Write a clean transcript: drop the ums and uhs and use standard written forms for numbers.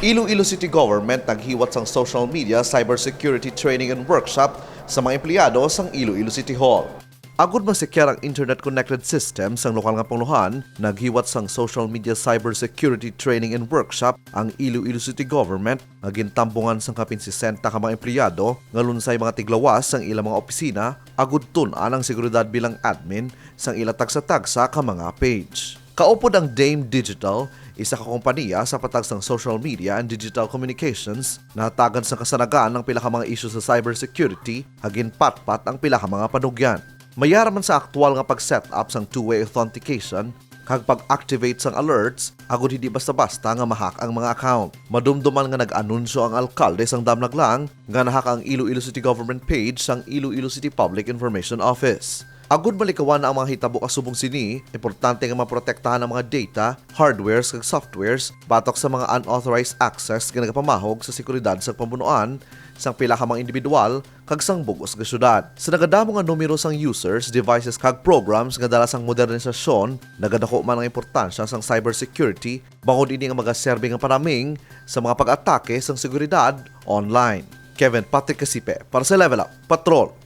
Iloilo City Government naghiwat sang social media cybersecurity training and workshop sa mga empleyado sang Iloilo City Hall. Agud masikya ang internet-connected system sang lokal nga panguluhan, naghiwat sang social media cybersecurity training and workshop ang Iloilo City Government nga gintampungan sang kapin 60 ka mga empleyado nga lunsay mga tiglawas sang ilang mga opisina agud tun-an ang seguridad bilang admin sang ila tagsa-tagsa ka mga page. Kaupod ang Dame Digital, isa ka kompanya sa patag sang social media and digital communications na hatagan sa kasanagan ng pila ka mga isyu sa cybersecurity hagin patpat ang pila ka mga panugyan. Mayaraman sa aktual nga pag-set up sang two-way authentication kag pag-activate sang alerts agud hindi basta-basta nga mahak ang mga account. Madumduman nga nag-anunsyo ang alkalde sang Damnaglang nga nahak ang Iloilo City Government page sang Iloilo City Public Information Office. Agud malikawan na ang mga hitabo kasubong sini, importante nga maprotektahan ang mga data, hardwares kag softwares batok sa mga unauthorized access nga nagapamahog sa seguridad sa pambunuan sang pila ka mga individual kag sang bugos nga syudad. Sa nagadamo nga numero sang users, devices kag programs nga dala sang modernisasyon, nagadako man ang importansya sang cybersecurity bangod ini nga magaserbe nga panaming sa mga pag-atake sang seguridad online. Kevin Patrick Casipe para sa Level Up Patrol.